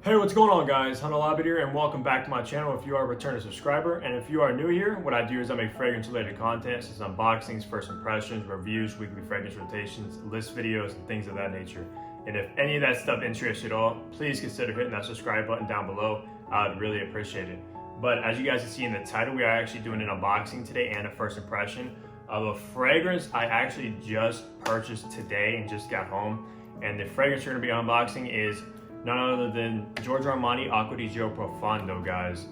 Hey, what's going on guys? Hunter here and welcome back to my channel if you are a returning subscriber. And if you are new here, what I do is I make fragrance related content such as unboxings, first impressions, reviews, weekly fragrance rotations, list videos, and things of that nature. And if any of that stuff interests you at all, please consider hitting that subscribe button down below. I would really appreciate it. But as you guys can see in the title, we are actually doing an unboxing today and a first impression of a fragrance I actually just purchased today and just got home. And the fragrance we're going to be unboxing is none other than Giorgio Armani Acqua Di Gio Profondo, guys.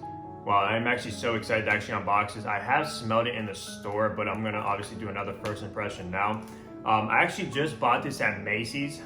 Wow, I'm actually so excited to actually unbox this. I have smelled it in the store, but I'm gonna obviously do another first impression now. I actually just bought this at Macy's.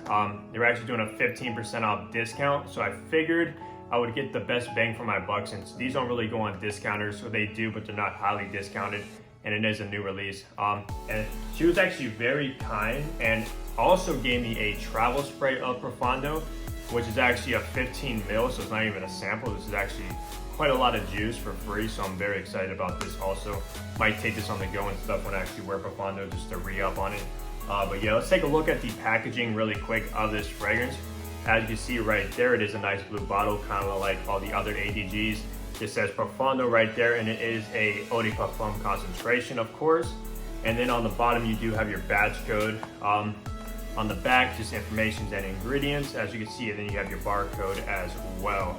They were actually doing a 15% off discount, so I figured I would get the best bang for my buck since these don't really go on discounters, so they do, but they're not highly discounted, and it is a new release. And she was actually very kind and also gave me a travel spray of Profondo, which is actually a 15 mil, so it's not even a sample. This is actually quite a lot of juice for free, so I'm very excited about this also. Might take this on the go and stuff when I actually wear Profondo just to re-up on it. But yeah, let's take a look at the packaging really quick of this fragrance. As you can see right there, it is a nice blue bottle, kind of like all the other ADGs. It says Profondo right there, and it is a eau de parfum concentration, of course. And then on the bottom, you do have your batch code. On the back, just information and ingredients, as you can see, and then you have your barcode as well.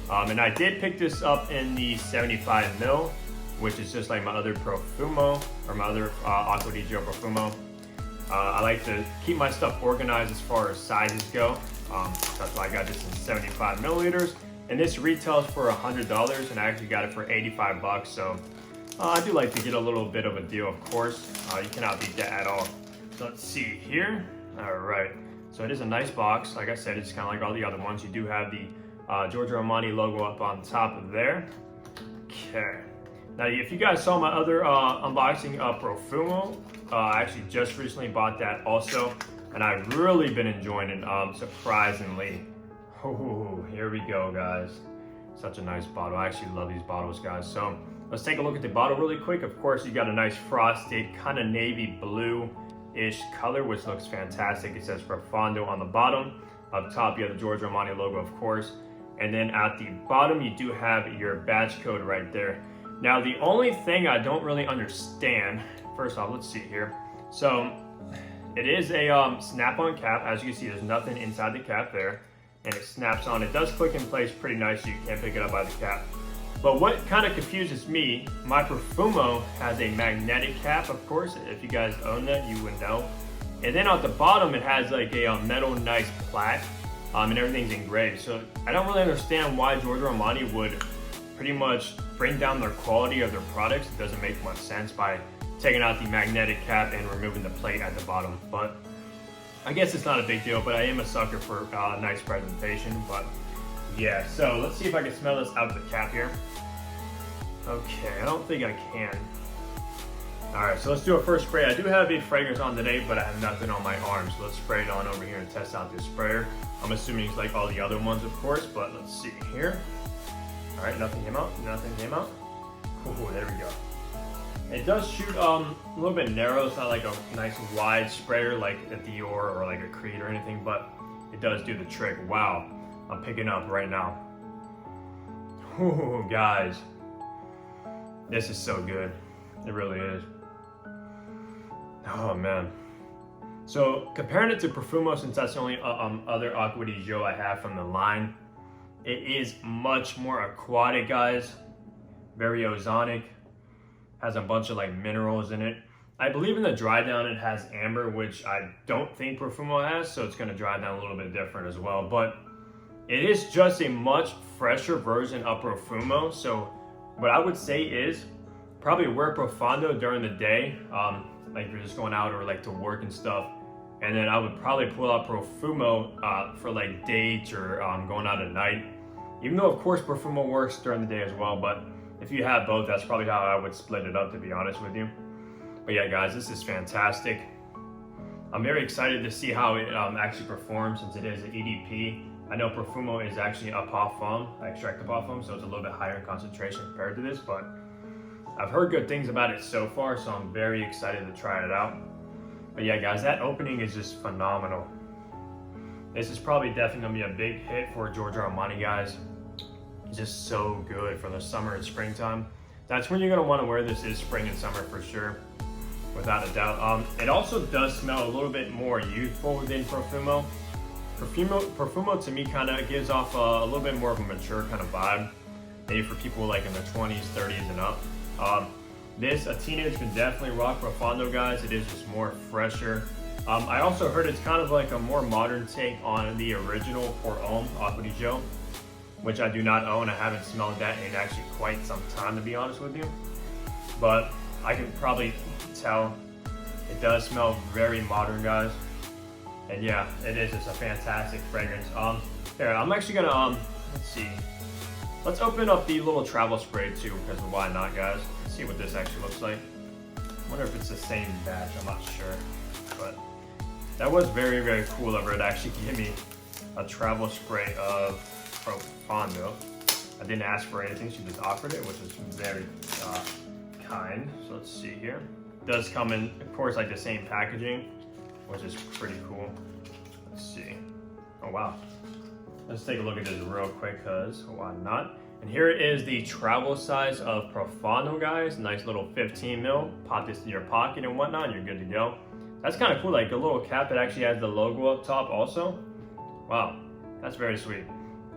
And I did pick this up in the 75 mil, which is just like my other Profumo, or my other Acqua Di Gio Profumo. I like to keep my stuff organized as far as sizes go. That's why I got this in 75 milliliters. And this retails for $100, and I actually got it for 85 bucks. So I do like to get a little bit of a deal, of course. You cannot beat that at all. So let's see here. All right, so it is a nice box. Like I said, it's kind of like all the other ones. You do have the Giorgio Armani logo up on top of there. Okay. Now, if you guys saw my other unboxing of Profumo, I actually just recently bought that also, and I've really been enjoying it, surprisingly. Oh, here we go, guys. Such a nice bottle. I actually love these bottles, guys. So let's take a look at the bottle really quick. Of course, you got a nice frosted, kind of navy blue-ish color, which looks fantastic. It says Profondo on the bottom. Up top, you have the Giorgio Armani logo, of course. And then at the bottom, you do have your batch code right there. Now, the only thing I don't really understand, first off, let's see here. So it is a snap-on cap. As you can see, there's nothing inside the cap there. And it snaps on. It does click in place pretty nice, so you can't pick it up by the cap. But what kind of confuses me, my Profumo has a magnetic cap, of course. If you guys own that, you would know. And then at the bottom, it has like a metal nice plaque, and everything's engraved. So I don't really understand why Giorgio Armani would pretty much bring down their quality of their products. It doesn't make much sense by taking out the magnetic cap and removing the plate at the bottom. But I guess it's not a big deal, but I am a sucker for nice presentation. But yeah, so let's see if I can smell this out of the cap here. Okay, I don't think I can. All right, so let's do a first spray. I do have a fragrance on today, but I have nothing on my arm. So let's spray it on over here and test out this sprayer. I'm assuming it's like all the other ones, of course, but let's see here. All right, nothing came out, nothing came out. Ooh, there we go. It does shoot a little bit narrow. It's not like a nice wide sprayer like a Dior or like a Creed or anything, but it does do the trick. Wow, I'm picking up right now. Ooh, guys. This is so good. It really is. Oh man. So comparing it to Profumo, since that's the only other Acqua Di Gio I have from the line, it is much more aquatic, guys. Very ozonic. Has a bunch of like minerals in it. I believe in the dry down it has amber, which I don't think Profumo has, so it's gonna dry down a little bit different as well. But it is just a much fresher version of Profumo. So what I would say is probably wear Profondo during the day, like if you're just going out or like to work and stuff. And then I would probably pull out Profumo for like dates or going out at night. Even though of course Profumo works during the day as well, but if you have both, that's probably how I would split it up, to be honest with you. But yeah, guys, this is fantastic. I'm very excited to see how it actually performs since it is an EDP. I know Profumo is actually a parfum, extract the parfum, so it's a little bit higher in concentration compared to this, but I've heard good things about it so far, so I'm very excited to try it out. But yeah, guys, that opening is just phenomenal. This is probably definitely gonna be a big hit for Giorgio Armani, guys. It's just so good for the summer and springtime. That's when you're gonna wanna wear this, is spring and summer for sure, without a doubt. It also does smell a little bit more youthful than Profumo. Profumo to me kind of gives off a little bit more of a mature kind of vibe, maybe for people like in their 20s, 30s and up. A teenager can definitely rock Profondo, guys. It is just more fresher. I also heard it's kind of like a more modern take on the original for Homme, Acqua Di Gio, which I do not own. I haven't smelled that in actually quite some time, to be honest with you. But I can probably tell it does smell very modern, guys. And yeah, it is just a fantastic fragrance. Here, I'm actually gonna, let's see. Let's open up the little travel spray too, because why not, guys? Let's see what this actually looks like. I wonder if it's the same batch, I'm not sure. But that was very, very cool of her to actually give me a travel spray of Profondo. I didn't ask for anything, she just offered it, which is very kind. So let's see here. It does come in, of course, like the same packaging, which is pretty cool. Let's see. Oh wow. Let's take a look at this real quick, cause why not? And here is the travel size of Profondo, guys. Nice little 15 mil. Pop this in your pocket and whatnot, and you're good to go. That's kind of cool, like a little cap that actually has the logo up top also. Wow, that's very sweet.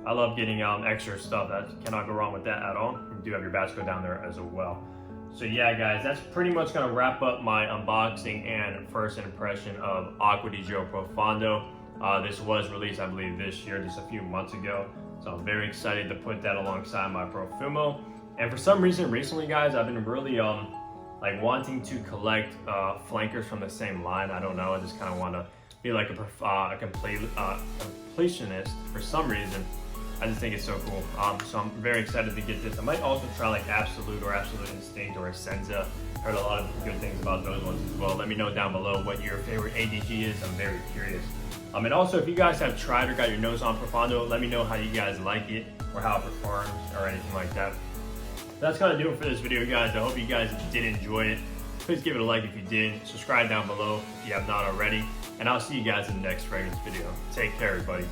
I love getting extra stuff. That cannot go wrong with that at all. You do have your batch go down there as well. So yeah, guys, that's pretty much gonna wrap up my unboxing and first impression of Acqua Di Gio Profondo. This was released, I believe, this year, just a few months ago. So I'm very excited to put that alongside my Profumo. And for some reason recently, guys, I've been really like wanting to collect flankers from the same line. I don't know, I just kind of want to be like a completionist for some reason. I just think it's so cool. So I'm very excited to get this. I might also try like Absolute or Absolute Instinct or Essenza. Heard a lot of good things about those ones as well. Let me know down below what your favorite ADG is. I'm very curious. And also, if you guys have tried or got your nose on Profondo, let me know how you guys like it or how it performs or anything like that. That's gonna do it for this video, guys. I hope you guys did enjoy it. Please give it a like if you did. Subscribe down below if you have not already. And I'll see you guys in the next fragrance video. Take care, everybody.